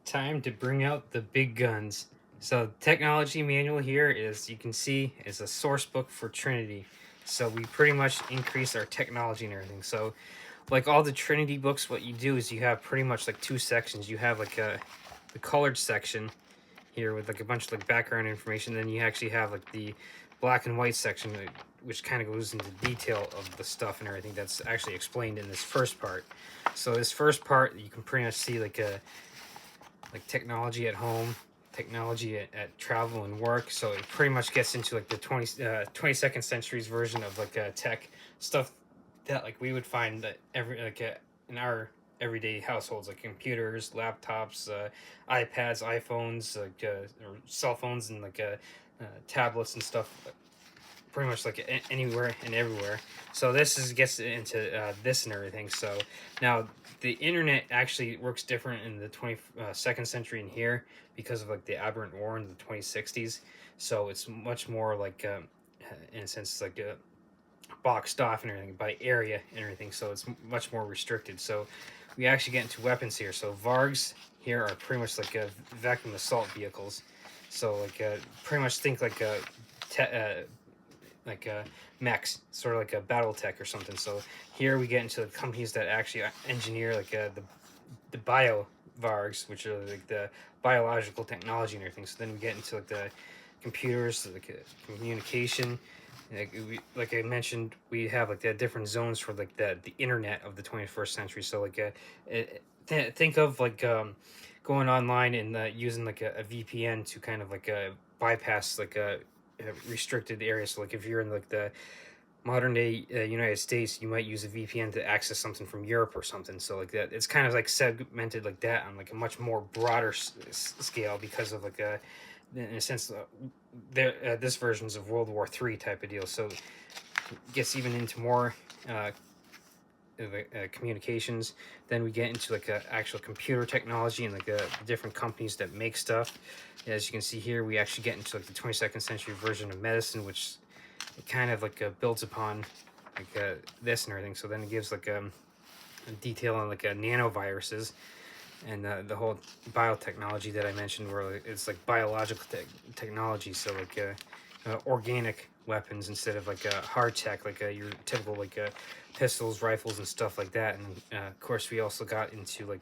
Time to bring out the big guns. So technology manual here is, you can see, is a source book for Trinity. So we pretty much increase our technology and everything. So like all the Trinity books, what you do is you have pretty much like two sections. You have like the colored section here with like a bunch of like background information. Then you actually have like the black and white section, which kind of goes into detail of the stuff and everything that's actually explained in this first part. So this first part, you can pretty much see like technology at home, technology at travel and work. So it pretty much gets into like the 22nd century's version of like tech stuff that like we would find that in our everyday households, like computers, laptops, iPads, iPhones, or cell phones, and tablets and stuff, pretty much like anywhere and everywhere. So this is gets into this and everything. So now the internet actually works different in the 22nd century in here because of like the aberrant war in the 2060s. So it's much more like in a sense like boxed off and everything by area and everything. So it's much more restricted. So we actually get into weapons here. So Vargs here are pretty much like vacuum assault vehicles. So pretty much think te- uh, mechs, sort of like a battle tech or something. So here we get into the companies that actually engineer the bio vargs, which are like the biological technology and everything. So then we get into like the computers, communication. Like I mentioned, we have like the different zones for like the internet of the 21st century. So think of going online and using like a VPN to kind of bypass a restricted area. So like if you're in like the modern day United States, you might use a VPN to access something from Europe or something. So like that, it's kind of like segmented like that on like a much more broader scale because of in a sense, this version's of World War III type of deal. So it gets even into more uh, communications. Then we get into actual computer technology and different companies that make stuff. As you can see here, we actually get into like the 22nd century version of medicine, which it kind of builds upon this and everything. So then it gives a detail on nanoviruses and the whole biotechnology that I mentioned, where it's like biological technology. So organic weapons instead of hard tech, your typical pistols, rifles, and stuff like that. And of course, we also got into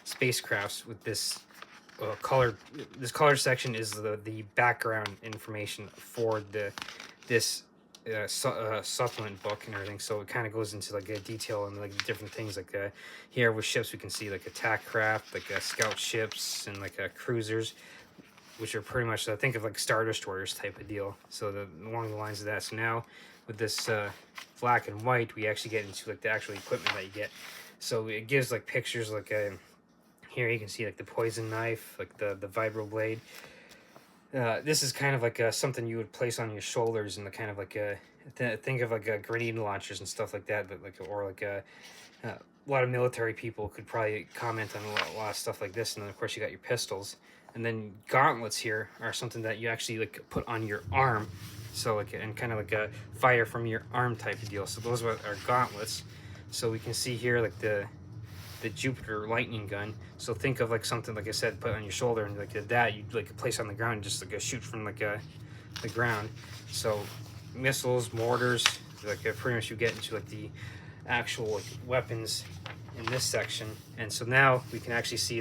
spacecrafts with colored. This color section is the background information for this supplement book and everything. So it kind of goes into a detail and different things. Here with ships, we can see attack craft, scout ships, and cruisers, which are pretty much think of star destroyers type of deal. So along the lines of that. So now with this black and white, we actually get into the actual equipment that you get. So it gives pictures here you can see the poison knife, the vibroblade. This is kind of something you would place on your shoulders, and the kind of think of grenade launchers and stuff like that. A lot of military people could probably comment on a lot of stuff like this. And then of course you got your pistols, and then gauntlets here are something that you actually put on your arm. So and kind of a fire from your arm type of deal. So those are gauntlets. So we can see here the Jupiter lightning gun. So think of something like I said, put on your shoulder, and that you'd place on the ground and just shoot from the ground. So missiles, mortars, pretty much you get into the actual weapons in this section. And so now we can actually see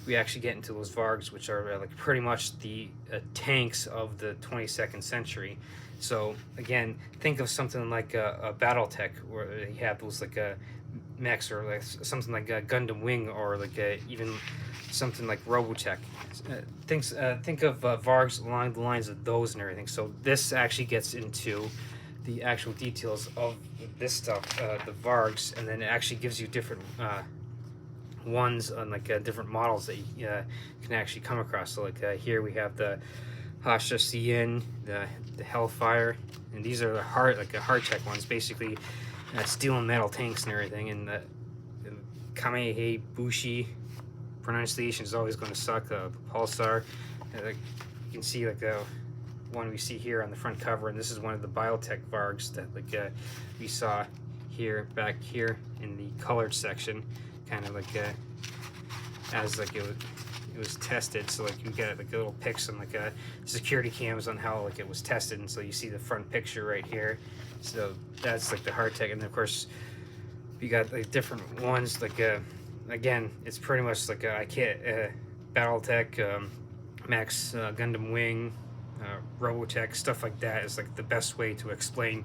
we actually get into those Vargs, which are pretty much the tanks of the 22nd century. So again, think of something like a BattleTech, where you have those mechs, or something like a Gundam Wing, or even something like Robotech. Think of Vargs along the lines of those and everything. So this actually gets into the actual details of this stuff, the Vargs, and then it actually gives you different ones on different models that you can actually come across. So here we have the Hasha Cien, the Hellfire, and these are the hard tech ones, basically steel and metal tanks and everything. And the Kamehameha Bushi, pronunciation is always going to suck. The Pulsar, you can see the one we see here on the front cover, and this is one of the biotech Vargs that we saw back here in the colored section, kind of as like it was tested. So like you get like little pics on like security cams on how like it was tested, and so you see the front picture right here. So that's like the hardtech, and then of course you got like different ones like again, it's pretty much like I can't BattleTech, Max Gundam Wing, Robotech, stuff like that is like the best way to explain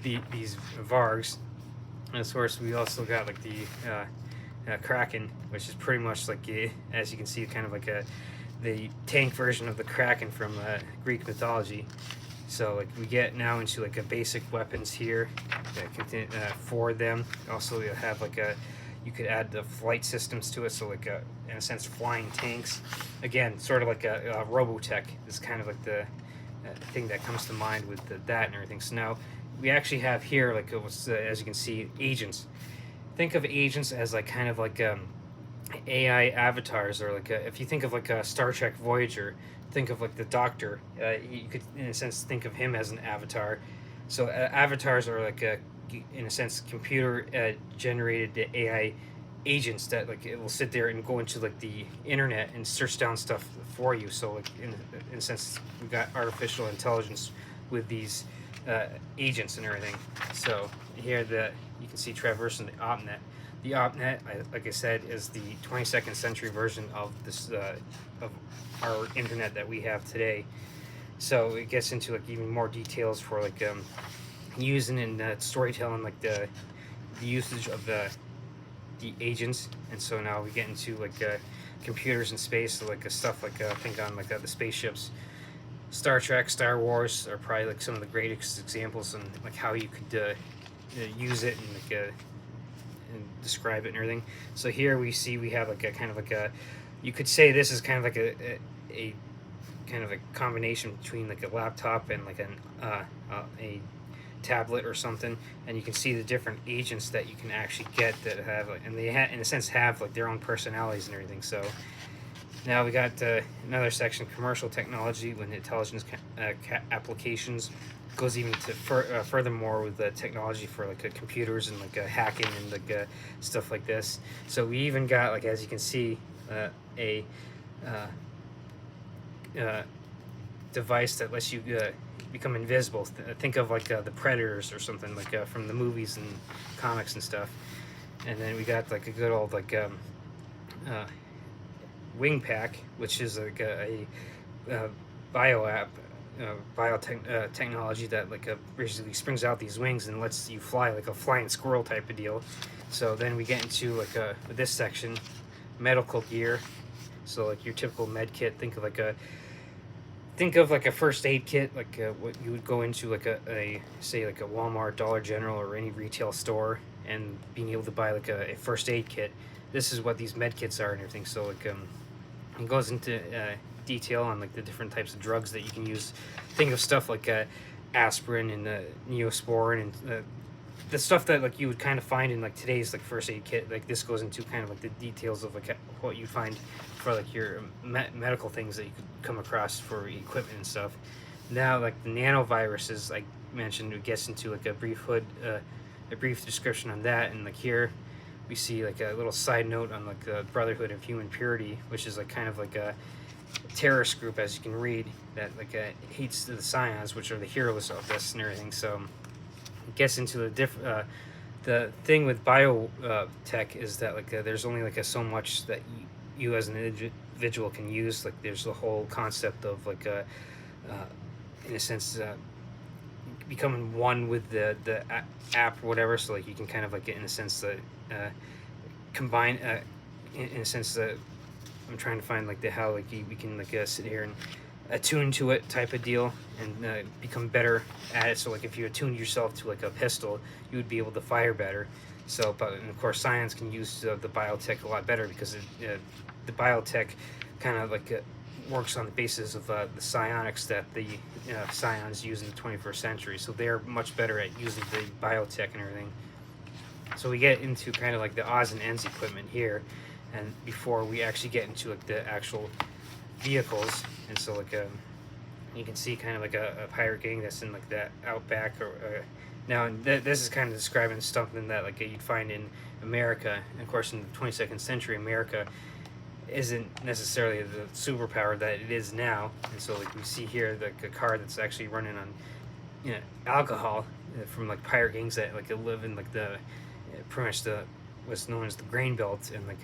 these Vargs. And of course, we also got like the Kraken, which is pretty much like as you can see, kind of like the tank version of the Kraken from Greek mythology. So like we get now into like a basic weapons here that contain for them. Also, you have like you could add the flight systems to it, so like in a sense flying tanks. Again, sort of like a Robotech is kind of like the thing that comes to mind with that and everything. So now we actually have here like it was as you can see, agents. Think of agents as like kind of like AI avatars, or like if you think of like a Star Trek Voyager, think of like the Doctor. You could in a sense think of him as an avatar. So avatars are like in a sense computer generated AI agents that like it will sit there and go into like the internet and search down stuff for you. So like in a sense we got artificial intelligence with these agents and everything. So here you can see traversing the OpNet. The OpNet, like I said, is the 22nd century version of this of our internet that we have today. So it gets into like even more details for like using in storytelling, like the usage of the agents. And so now we get into like computers in space, so like stuff like I think on like the spaceships. Star Trek, Star Wars are probably like some of the greatest examples on like how you could use it and like and describe it and everything. So here we see we have like a kind of like you could say this is kind of like a kind of a combination between like a laptop and like a tablet or something, and you can see the different agents that you can actually get that have like, and they in a sense have like their own personalities and everything. So now we got another section, commercial technology, when intelligence applications goes even to furthermore with the technology for like computers and like hacking and like stuff like this. So we even got like, as you can see, a device that lets you become invisible. Think of like the Predators or something like from the movies and comics and stuff. And then we got like a good old like wing pack, which is like a biotechnology that like basically springs out these wings and lets you fly like a flying squirrel type of deal. So then we get into like this section, medical gear. So like your typical med kit. Think of like a first aid kit, like what you would go into like a say like a Walmart, Dollar General, or any retail store, and being able to buy like a first aid kit. This is what these med kits are and everything. So like it goes into detail on like the different types of drugs that you can use. Think of stuff like aspirin and Neosporin and the stuff that like you would kind of find in like today's like first aid kit. Like this goes into kind of like the details of like what you find for like your medical things that you could come across for equipment and stuff. Now like the nanoviruses I mentioned, it gets into like a brief description on that. And like here we see like a little side note on like the Brotherhood of Human Purity, which is like kind of like a terrorist group, as you can read, that like hates the Scions, which are the heroes of this and everything. So it gets into the thing with biotech is that like there's only like so much that you as an individual can use. Like there's the whole concept of like in a sense becoming one with the app or whatever. So like you can kind of like in a sense combine in a sense I'm trying to find like how like we can like sit here and attune to it type of deal and become better at it. So like if you attune yourself to like a pistol, you would be able to fire better. So but and of course Scions can use the biotech a lot better because the biotech kind of like works on the basis of the psionics that the Scions use in the 21st century. So they're much better at using the biotech and everything. So we get into kind of like the odds and ends equipment here, and before we actually get into like the actual vehicles. And so like you can see kind of like a pirate gang that's in like that outback or now this is kind of describing something that like you'd find in America. And of course in the 22nd century America, isn't necessarily the superpower that it is now. And so like we see here like a car that's actually running on, you know, alcohol, from like pirate gangs that like live in like the pretty much the what's known as the grain belt, and like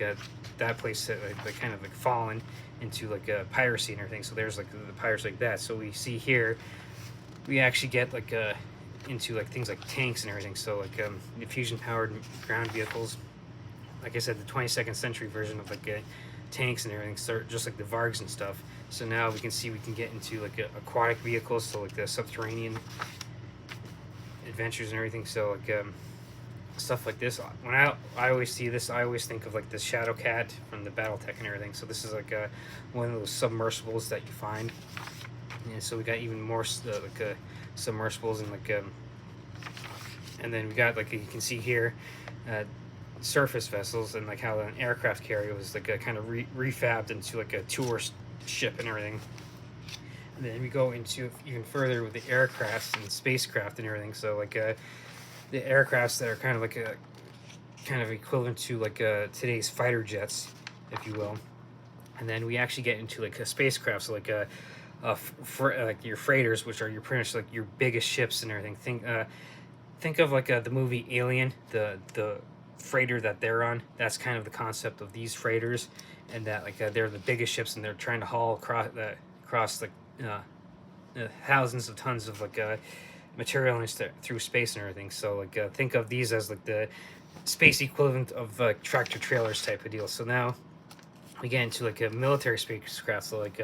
that place that like kind of like fallen into like piracy and everything. So there's like the pirates like that. So we see here we actually get like into like things like tanks and everything. So like the fusion powered ground vehicles, like I said, the 22nd century version of like tanks and everything, start just like the Vargs and stuff. So now we can see we can get into like aquatic vehicles, so like the subterranean adventures and everything. So like stuff like this. When I always see this, I always think of like the Shadowcat from the BattleTech and everything. So this is like one of those submersibles that you find. And so we got even more like submersibles, and like and then we got like you can see here surface vessels, and like how an aircraft carrier was like kind of refabbed into like a tourist ship and everything. And then we go into even further with the aircrafts and spacecraft and everything. So like the aircrafts that are kind of like a kind of equivalent to like today's fighter jets, if you will. And then we actually get into like a spacecraft, so like like your freighters, which are your pretty much like your biggest ships and everything. Think of like the movie Alien, the freighter that they're on. That's kind of the concept of these freighters, and that like they're the biggest ships, and they're trying to haul across like thousands of tons of like material through space and everything. So like think of these as like the space equivalent of tractor trailers type of deal. So now we get into like a military spacecraft, so like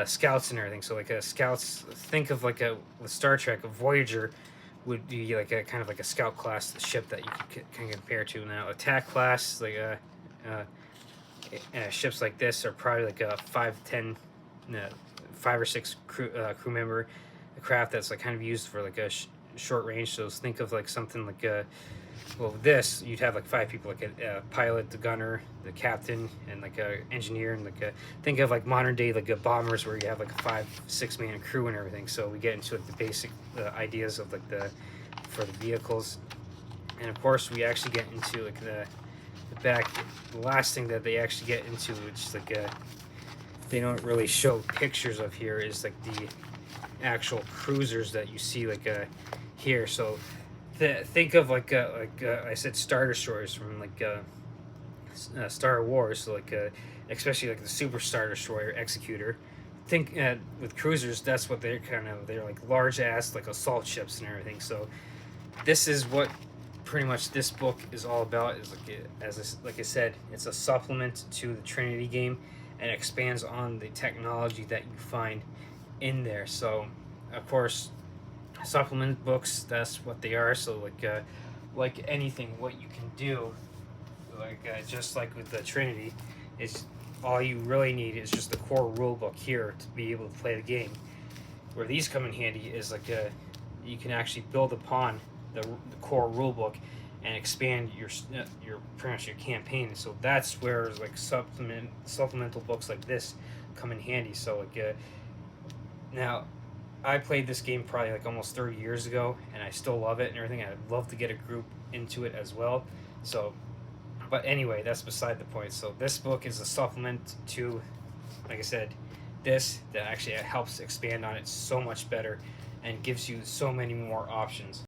scouts and everything. So like scouts, think of like with Star Trek, a Voyager would be like a kind of like a scout class ship that you can compare to. Now attack class, like ships like this are probably like a 5 or 6 crew member craft that's like kind of used for like a short range. So think of like something like well, this you'd have like 5 people, like a pilot, the gunner, the captain, and like a engineer, and like think of like modern day like bombers where you have like a 5-6 man crew and everything. So we get into like the basic ideas of like for the vehicles, and of course we actually get into like the last thing that they actually get into, which like they don't really show pictures of here, is like the actual cruisers that you see like here. So think of like I said, Star Destroyers from like Star Wars. So like especially like the Super Star Destroyer Executor. Think with cruisers, that's what they're like large ass like assault ships and everything. So this is what pretty much this book is all about. Is like I said, it's a supplement to the Trinity game, and expands on the technology that you find in there. So of course, supplement books, that's what they are. So like anything, what you can do, like just like with the Trinity, is all you really need is just the core rule book here to be able to play the game. Where these come in handy is like you can actually build upon the core rule book and expand your pretty much your campaign. So that's where like supplemental books like this come in handy. So like now I played this game probably like almost 30 years ago, and I still love it and everything. I'd love to get a group into it as well. So but anyway, that's beside the point. So this book is a supplement to, like I said, this that actually helps expand on it so much better and gives you so many more options.